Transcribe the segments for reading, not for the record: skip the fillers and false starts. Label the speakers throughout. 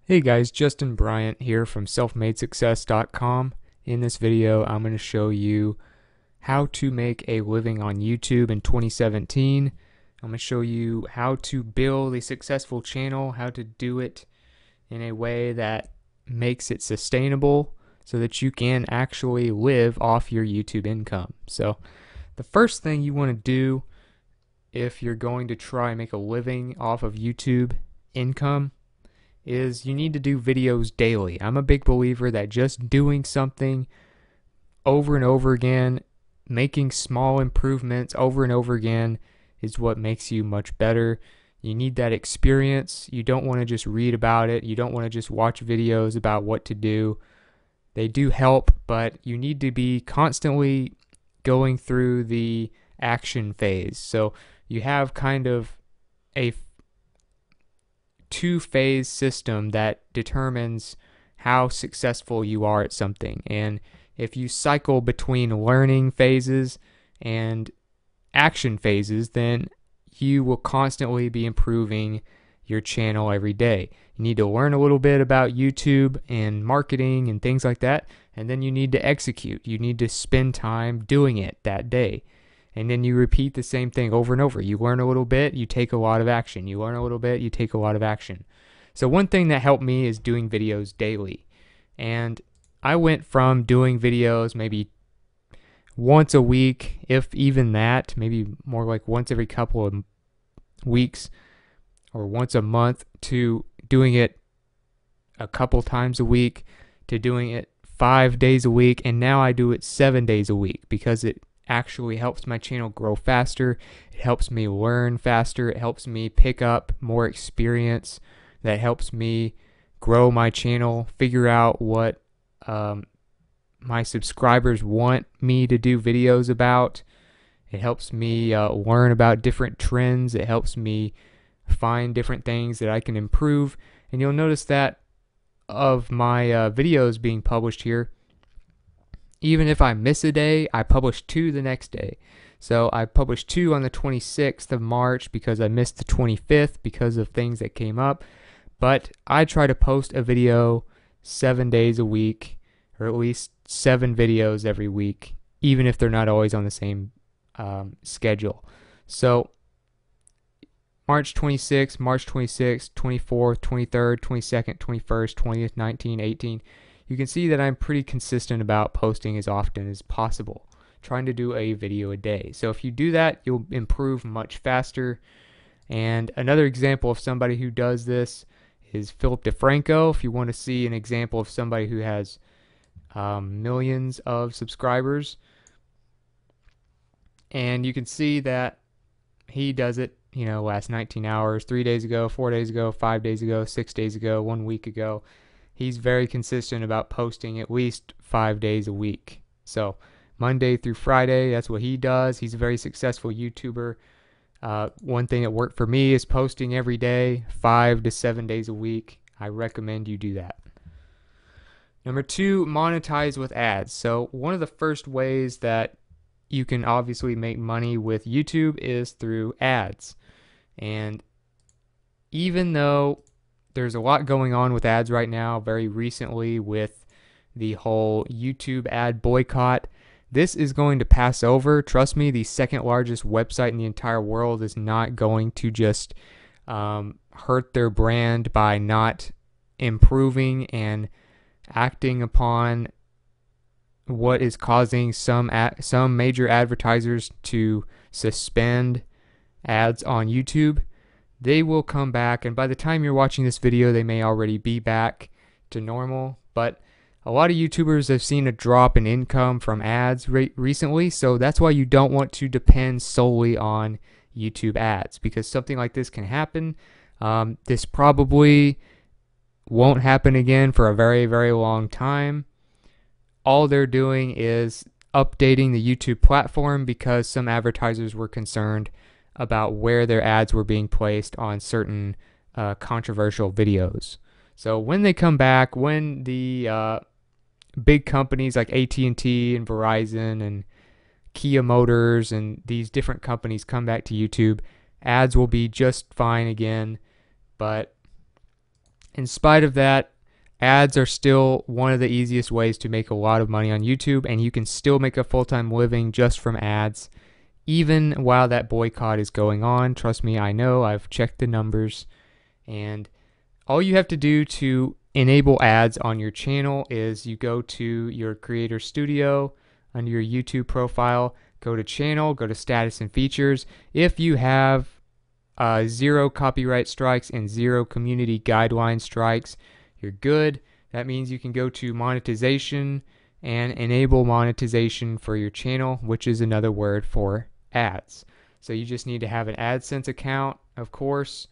Speaker 1: Hey guys, Justin Bryant here from selfmadesuccess.com. In this video, I'm going to show you how to make a living on YouTube in 2017. I'm going to show you how to build a successful channel, how to do it in a way that makes it sustainable so that you can actually live off your YouTube income. So the first thing you want to do if you're going to try and make a living off of YouTube income is you need to do videos daily. I'm a big believer that just doing something over and over again, making small improvements over and over again is what makes you much better. You need that experience. You don't want to just read about it. You don't want to just watch videos about what to do. They do help, but you need to be constantly going through the action phase. So you have kind of a two-phase system that determines how successful you are at something. And if you cycle between learning phases and action phases, then you will constantly be improving your channel every day. You need to learn a little bit about YouTube and marketing and things like that, and then you need to execute. You need to spend time doing it that day. And then you repeat the same thing over and over. You learn a little bit, you take a lot of action. You learn a little bit, you take a lot of action. So one thing that helped me is doing videos daily. And I went from doing videos maybe once a week, if even that, maybe more like once every couple of weeks or once a month, to doing it a couple times a week, to doing it 5 days a week, and now I do it 7 days a week because it actually helps my channel grow faster. It helps me learn faster. It helps me pick up more experience. That helps me grow my channel, figure out what my subscribers want me to do videos about. It helps me learn about different trends. It helps me find different things that I can improve. And you'll notice that of my videos being published here, even if I miss a day, I publish 2 the next day. So I published 2 on the 26th of March because I missed the 25th because of things that came up. But I try to post a video 7 days a week, or at least 7 videos every week, even if they're not always on the same schedule. So March 26th, March 26th, 24th, 23rd, 22nd, 21st, 20th, 19th, 18th. You can see that I'm pretty consistent about posting as often as possible, trying to do a video a day. So if you do that, you'll improve much faster. And another example of somebody who does this is Philip DeFranco. If you want to see an example of somebody who has millions of subscribers, and you can see that he does it, last 19 hours, 3 days ago, 4 days ago, 5 days ago, 6 days ago, 1 week ago. He's very consistent about posting at least 5 days a week. So Monday through Friday, that's what he does. He's a very successful YouTuber. One thing that worked for me is posting every day, 5 to 7 days a week. I recommend you do that. Number 2, monetize with ads. So one of the first ways that you can obviously make money with YouTube is through ads. And even though there's a lot going on with ads right now, very recently with the whole YouTube ad boycott, this is going to pass over. Trust me, the second largest website in the entire world is not going to just hurt their brand by not improving and acting upon what is causing some major advertisers to suspend ads on YouTube. They will come back, and by the time you're watching this video, they may already be back to normal. But a lot of YouTubers have seen a drop in income from ads recently, so that's why you don't want to depend solely on YouTube ads, because something like this can happen. This probably won't happen again for a very, very long time. All they're doing is updating the YouTube platform because some advertisers were concerned about where their ads were being placed on certain controversial videos. So when they come back, when the big companies like AT&T and Verizon and Kia Motors and these different companies come back to YouTube, ads will be just fine again. But in spite of that, ads are still one of the easiest ways to make a lot of money on YouTube, and you can still make a full-time living just from ads, even while that boycott is going on. Trust me, I know, I've checked the numbers, and all you have to do to enable ads on your channel is you go to your Creator Studio under your YouTube profile, go to channel, go to status and features. If you have 0 copyright strikes and 0 community guideline strikes, you're good. That means you can go to monetization and enable monetization for your channel, which is another word for ads. So you just need to have an AdSense account, of course.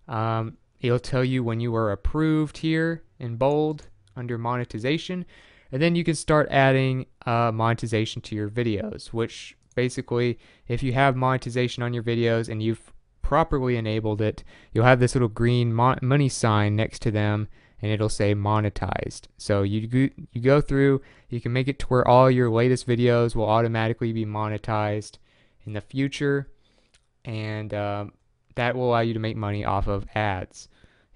Speaker 1: It'll tell you when you are approved here in bold under monetization, and then you can start adding monetization to your videos, which basically, if you have monetization on your videos and you've properly enabled it, you'll have this little green money sign next to them, and it'll say monetized. So you go through, you can make it to where all your latest videos will automatically be monetized in the future, and that will allow you to make money off of ads.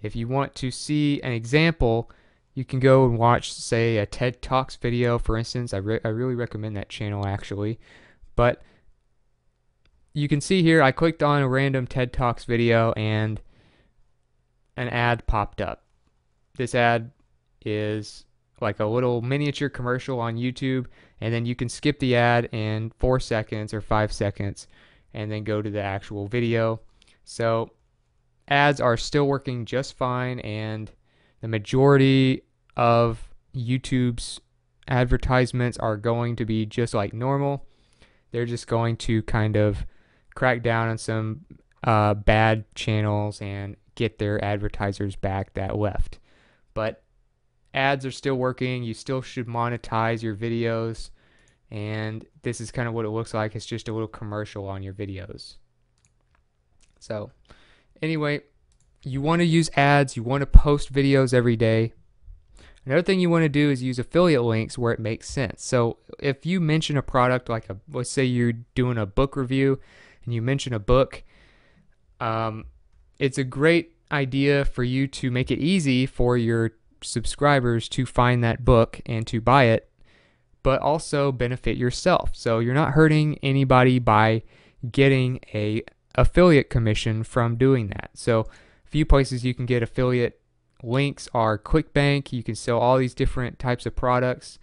Speaker 1: If you want to see an example, you can go and watch, say, a TED Talks video, for instance. I really recommend that channel, actually. But you can see here, I clicked on a random TED Talks video and an ad popped up. This ad is like a little miniature commercial on YouTube, and then you can skip the ad in 4 seconds or 5 seconds and then go to the actual video. So ads are still working just fine, and the majority of YouTube's advertisements are going to be just like normal. They're just going to kind of crack down on some bad channels and get their advertisers back that left. But ads are still working. You still should monetize your videos, and this is kind of what it looks like. It's just a little commercial on your videos. So anyway, you want to use ads, you want to post videos every day. Another thing you want to do is use affiliate links where it makes sense. So if you mention a product, like let's say you're doing a book review and you mention a book, it's a great idea for you to make it easy for your subscribers to find that book and to buy it, but also benefit yourself. So you're not hurting anybody by getting a affiliate commission from doing that. So a few places you can get affiliate links are ClickBank. You can sell all these different types of products: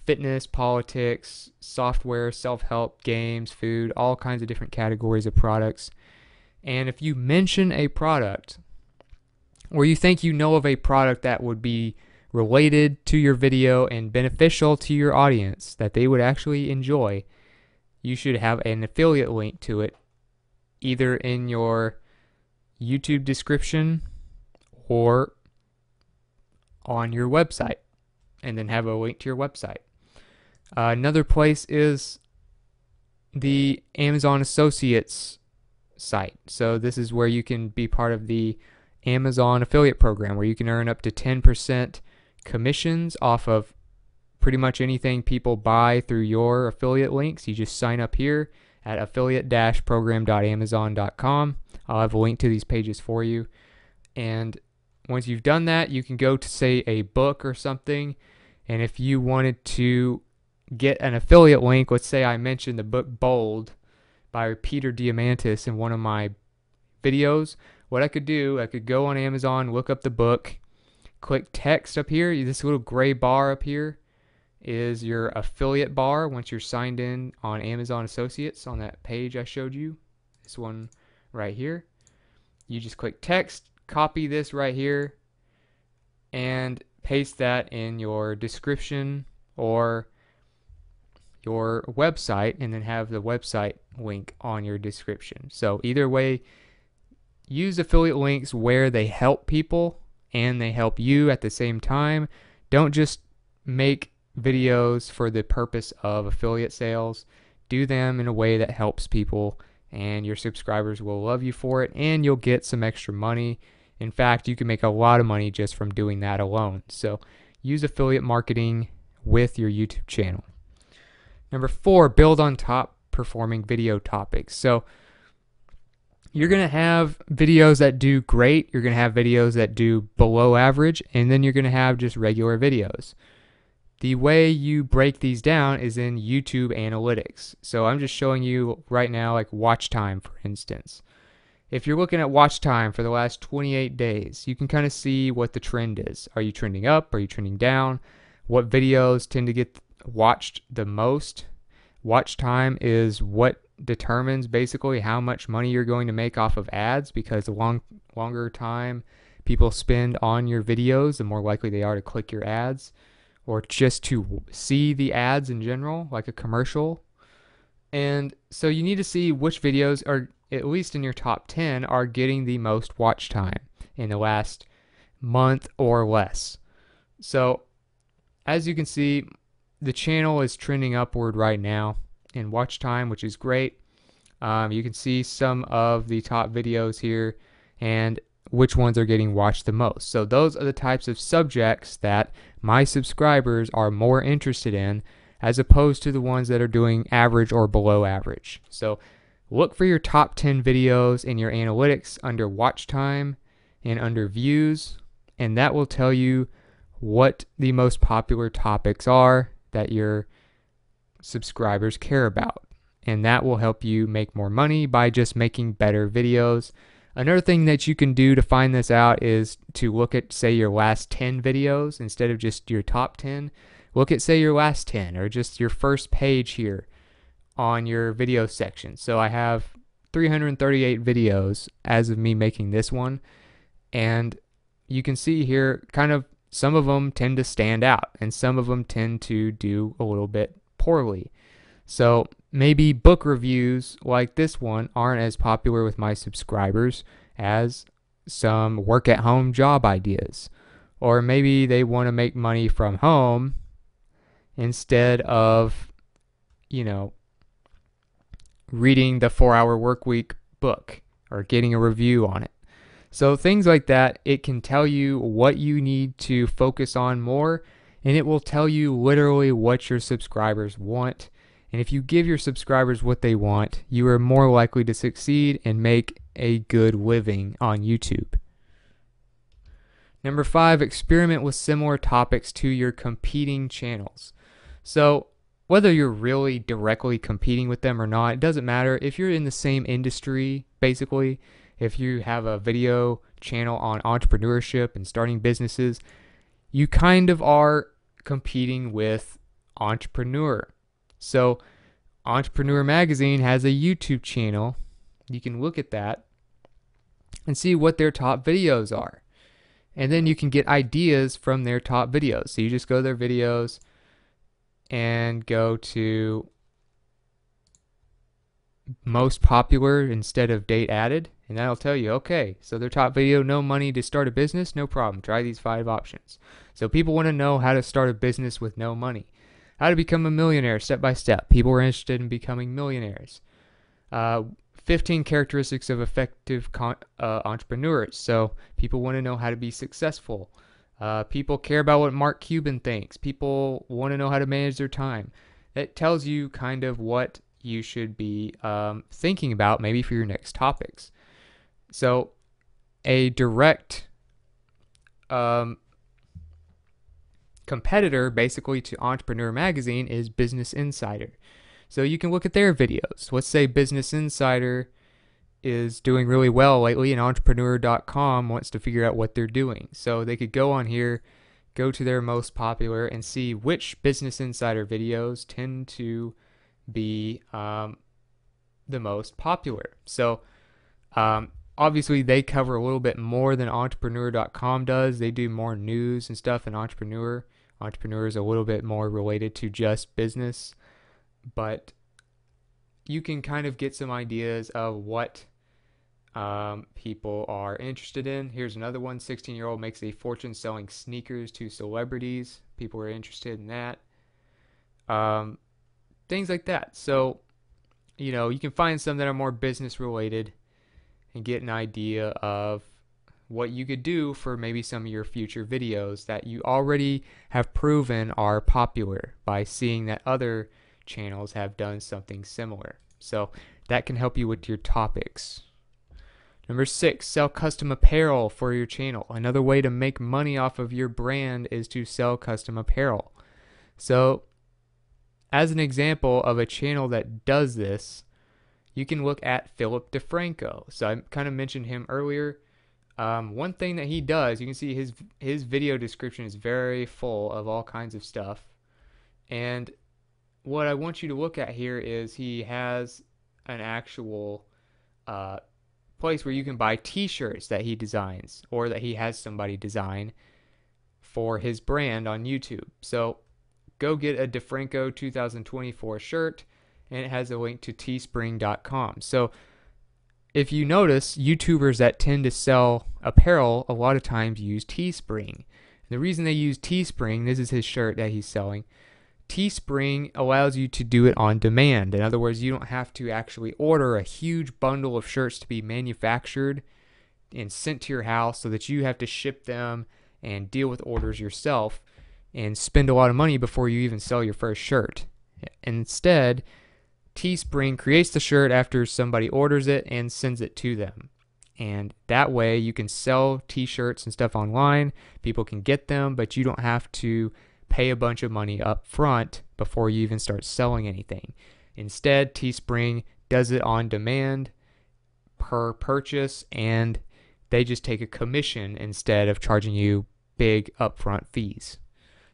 Speaker 1: fitness, politics, software, self-help, games, food, all kinds of different categories of products. And if you mention a product, or you think you know of a product that would be related to your video and beneficial to your audience, that they would actually enjoy, you should have an affiliate link to it, either in your YouTube description or on your website, and then have a link to your website. Another place is the Amazon Associates site. So this is where you can be part of the Amazon affiliate program, where you can earn up to 10% commissions off of pretty much anything people buy through your affiliate links. You just sign up here at affiliate-program.amazon.com. I'll have a link to these pages for you. And once you've done that, you can go to, say, a book or something. And if you wanted to get an affiliate link, let's say I mentioned the book Bold by Peter Diamandis in one of my videos, what I could do, I could go on Amazon, look up the book, click text up here. This little gray bar up here is your affiliate bar once you're signed in on Amazon Associates on that page I showed you. This one right here. You just click text, copy this right here, and paste that in your description or your website, and then have the website link on your description. So either way, use affiliate links where they help people and they help you at the same time. Don't just make videos for the purpose of affiliate sales. Do them in a way that helps people, and your subscribers will love you for it, and you'll get some extra money. In fact, you can make a lot of money just from doing that alone. So use affiliate marketing with your YouTube channel. Number 4, build on top performing video topics. So you're going to have videos that do great, you're going to have videos that do below average, and then you're going to have just regular videos. The way you break these down is in YouTube analytics. So I'm just showing you right now, like watch time, for instance. If you're looking at watch time for the last 28 days, you can kind of see what the trend is. Are you trending up? Are you trending down? What videos tend to get watched the most? Watch time is what determines basically how much money you're going to make off of ads, because the longer time people spend on your videos, the more likely they are to click your ads or just to see the ads in general, like a commercial. And so you need to see which videos are, at least in your top 10, are getting the most watch time in the last month or less. So as you can see, the channel is trending upward right now in watch time, which is great. You can see some of the top videos here and which ones are getting watched the most. So those are the types of subjects that my subscribers are more interested in, as opposed to the ones that are doing average or below average. So look for your top 10 videos in your analytics under watch time and under views, and that will tell you what the most popular topics are that your subscribers care about. And that will help you make more money by just making better videos. Another thing that you can do to find this out is to look at, say, your last 10 videos instead of just your top 10. Look at, say, your last 10 or just your first page here on your video section. So I have 338 videos as of me making this one. And you can see here kind of some of them tend to stand out and some of them tend to do a little bit poorly. So maybe book reviews like this one aren't as popular with my subscribers as some work at home job ideas. Or maybe they want to make money from home instead of, reading the 4-Hour Workweek book or getting a review on it. So things like that, it can tell you what you need to focus on more, and it will tell you literally what your subscribers want. And if you give your subscribers what they want, you are more likely to succeed and make a good living on YouTube. Number 5, experiment with similar topics to your competing channels. So whether you're really directly competing with them or not, it doesn't matter. If you're in the same industry, basically, if you have a video channel on entrepreneurship and starting businesses, you kind of are competing with Entrepreneur. So Entrepreneur Magazine has a YouTube channel. You can look at that and see what their top videos are. And then you can get ideas from their top videos. So you just go to their videos and go to most popular instead of date added, and that'll tell you, okay, so their top video, no money to start a business, no problem, try these 5 options. So people want to know how to start a business with no money, how to become a millionaire step by step. People are interested in becoming millionaires. 15 characteristics of effective entrepreneurs. So people want to know how to be successful. People care about what Mark Cuban thinks. People want to know how to manage their time. That tells you kind of what you should be thinking about maybe for your next topics. So a direct competitor basically to Entrepreneur Magazine is Business Insider. So you can look at their videos. Let's say Business Insider is doing really well lately and entrepreneur.com wants to figure out what they're doing. So they could go on here, go to their most popular and see which Business Insider videos tend to be the most popular. So obviously they cover a little bit more than entrepreneur.com does. They do more news and stuff than Entrepreneur. Entrepreneur is a little bit more related to just business, but you can kind of get some ideas of what people are interested in. Here's another one. 16-year-old makes a fortune selling sneakers to celebrities. People are interested in that. Things like that. So, you can find some that are more business related and get an idea of what you could do for maybe some of your future videos that you already have proven are popular by seeing that other channels have done something similar. So that can help you with your topics. Number 6, sell custom apparel for your channel. Another way to make money off of your brand is to sell custom apparel. So, as an example of a channel that does this, you can look at Philip DeFranco. So I kind of mentioned him earlier. One thing that he does, you can see his video description is very full of all kinds of stuff. And what I want you to look at here is he has an actual place where you can buy t-shirts that he designs or that he has somebody design for his brand on YouTube. So go get a DeFranco 2024 shirt, and it has a link to teespring.com. So if you notice, YouTubers that tend to sell apparel a lot of times use Teespring. The reason they use Teespring, this is his shirt that he's selling, Teespring allows you to do it on demand. In other words, you don't have to actually order a huge bundle of shirts to be manufactured and sent to your house so that you have to ship them and deal with orders yourself and spend a lot of money before you even sell your first shirt. Instead, Teespring creates the shirt after somebody orders it and sends it to them. And that way you can sell t-shirts and stuff online. People can get them, but you don't have to pay a bunch of money up front before you even start selling anything. Instead, Teespring does it on demand per purchase, and they just take a commission instead of charging you big upfront fees.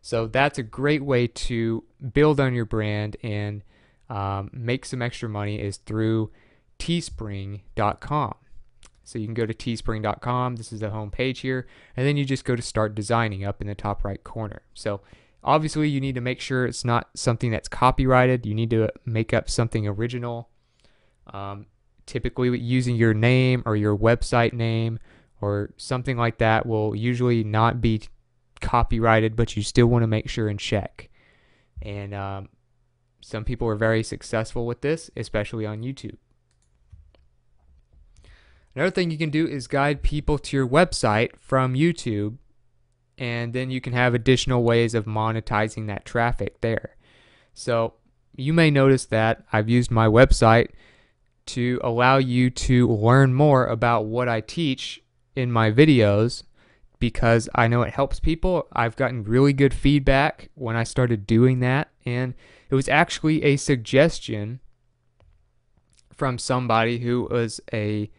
Speaker 1: So that's a great way to build on your brand and make some extra money is through teespring.com. So you can go to teespring.com. This is the home page here. And then you just go to start designing up in the top right corner. So obviously you need to make sure it's not something that's copyrighted. You need to make up something original. Typically using your name or your website name or something like that will usually not be copyrighted, but you still want to make sure and check. And some people are very successful with this, especially on YouTube. Another thing you can do is guide people to your website from YouTube, and then you can have additional ways of monetizing that traffic there. So you may notice that I've used my website to allow you to learn more about what I teach in my videos because I know it helps people. I've gotten really good feedback when I started doing that, and it was actually a suggestion from somebody who was a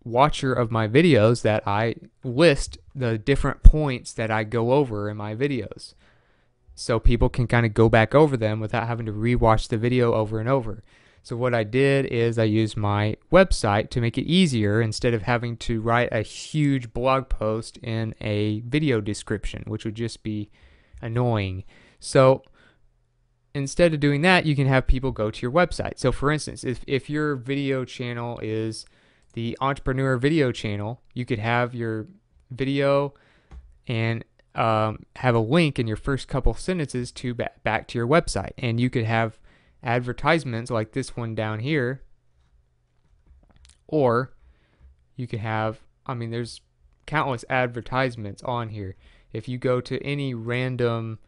Speaker 1: watcher of my videos that I list the different points that I go over in my videos so people can kind of go back over them without having to rewatch the video over and over. So what I did is I used my website to make it easier instead of having to write a huge blog post in a video description, which would just be annoying. So instead of doing that, you can have people go to your website. So for instance, if your video channel is the entrepreneur video channel, you could have your video and have a link in your first couple sentences to back to your website. And you could have advertisements like this one down here, or you could have, there's countless advertisements on here. If you go to any random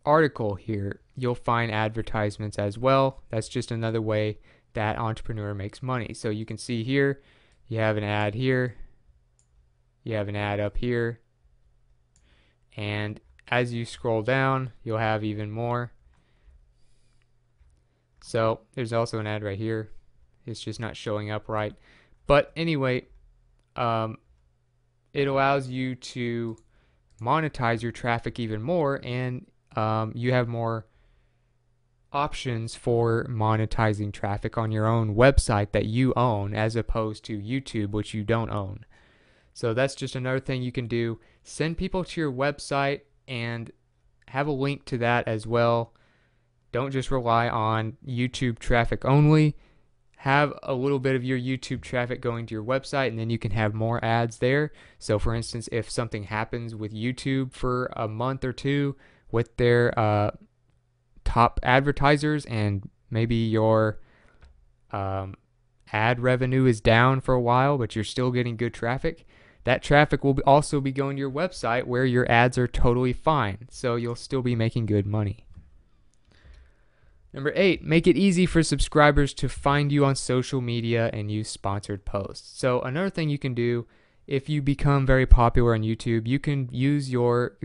Speaker 1: article here, you'll find advertisements as well. That's just another way that entrepreneur makes money. So you can see here, you have an ad here, you have an ad up here, and as you scroll down, you'll have even more. So there's also an ad right here. It's just not showing up right. But anyway, it allows you to monetize your traffic even more, and you have more options for monetizing traffic on your own website that you own as opposed to YouTube, which you don't own. So that's just another thing you can do. Send people to your website and have a link to that as well. Don't just rely on YouTube traffic only. Have a little bit of your YouTube traffic going to your website, and then you can have more ads there. So for instance, if something happens with YouTube for a month or two with their top advertisers and maybe your ad revenue is down for a while, but you're still getting good traffic, that traffic will also be going to your website where your ads are totally fine. So you'll still be making good money. Number 8, make it easy for subscribers to find you on social media and use sponsored posts. So another thing you can do if you become very popular on YouTube, you can use your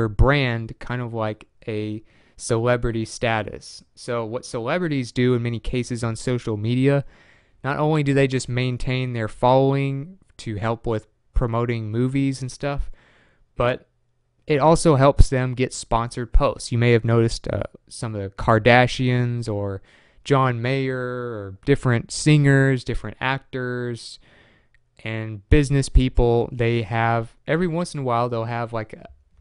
Speaker 1: brand kind of like a celebrity status. So what celebrities do in many cases on social media, not only do they just maintain their following to help with promoting movies and stuff, but it also helps them get sponsored posts. You may have noticed some of the Kardashians or John Mayer or different singers, different actors, and business people. They have, every once in a while, they'll have like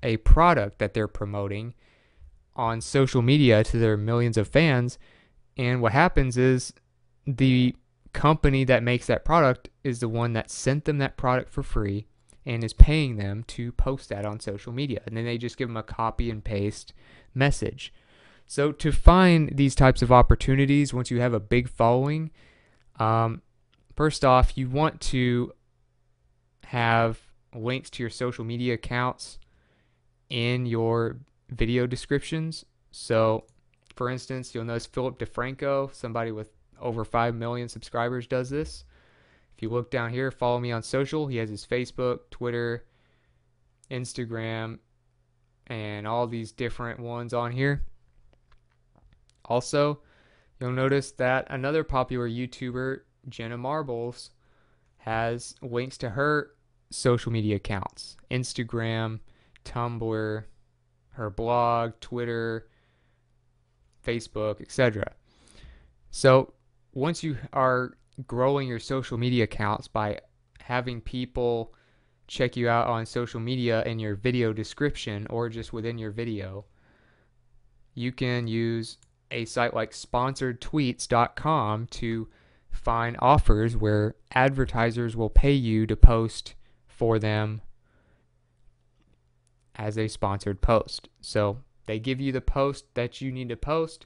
Speaker 1: a product that they're promoting on social media to their millions of fans. And what happens is the company that makes that product is the one that sent them that product for free and is paying them to post that on social media. And then they just give them a copy and paste message. So to find these types of opportunities, once you have a big following, first off, you want to have links to your social media accounts in your video descriptions. So for instance, you'll notice Philip DeFranco, somebody with over 5 million subscribers, does this. If you look down here, follow me on social, he has his Facebook, Twitter, Instagram, and all these different ones on here. Also, you'll notice that another popular YouTuber, Jenna Marbles, has links to her social media accounts: Instagram, Tumblr, her blog, Twitter, Facebook, etc. So once you are growing your social media accounts by having people check you out on social media in your video description or just within your video, you can use a site like sponsoredtweets.com to find offers where advertisers will pay you to post for them as a sponsored post. So they give you the post that you need to post.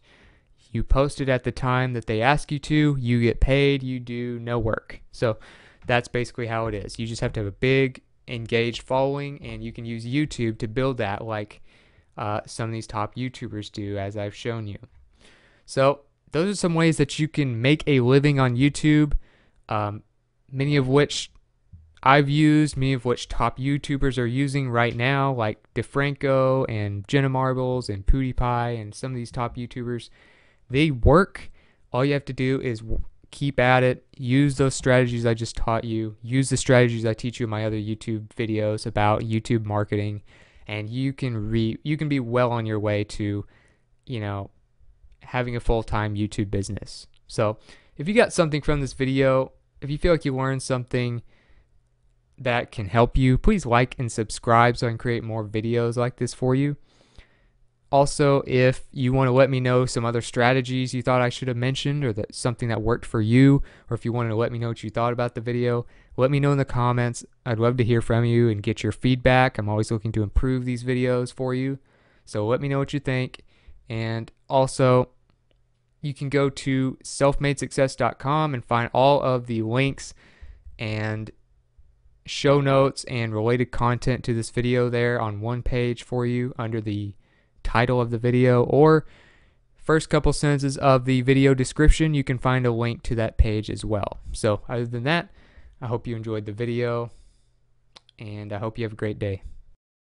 Speaker 1: You post it at the time that they ask you to. You get paid. You do no work. So that's basically how it is. You just have to have a big engaged following, and you can use YouTube to build that like some of these top YouTubers do, as I've shown you. So those are some ways that you can make a living on YouTube, many of which I've used, many of which top YouTubers are using right now, like DeFranco and Jenna Marbles and PewDiePie and some of these top YouTubers. They work. All you have to do is keep at it. Use those strategies I just taught you. Use the strategies I teach you in my other YouTube videos about YouTube marketing, and you can be well on your way to, having a full-time YouTube business. So if you got something from this video, if you feel like you learned something that can help you, please like and subscribe so I can create more videos like this for you. Also, if you want to let me know some other strategies you thought I should have mentioned, or that something that worked for you, or if you wanted to let me know what you thought about the video, let me know in the comments. I'd love to hear from you and get your feedback. I'm always looking to improve these videos for you. So let me know what you think. And also, you can go to selfmadesuccess.com and find all of the links and show notes and related content to this video there on one page for you under the title of the video, or first couple sentences of the video description. You can find a link to that page as well. So other than that, I hope you enjoyed the video, and I hope you have a great day.